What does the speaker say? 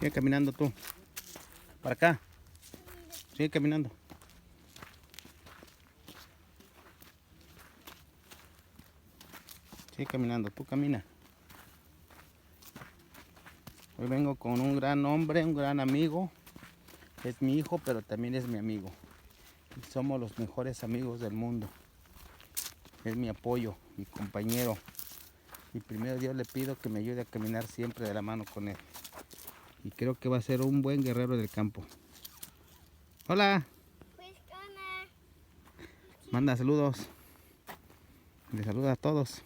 Sigue caminando tú. Para acá. Sigue caminando. Sigue caminando, tú camina. Hoy vengo con un gran hombre, un gran amigo. Es mi hijo, pero también es mi amigo. Somos los mejores amigos del mundo. Es mi apoyo, mi compañero. Y primero Dios le pido que me ayude a caminar siempre de la mano con él. Y creo que va a ser un buen guerrero del campo. Hola. Manda saludos. Le saluda a todos.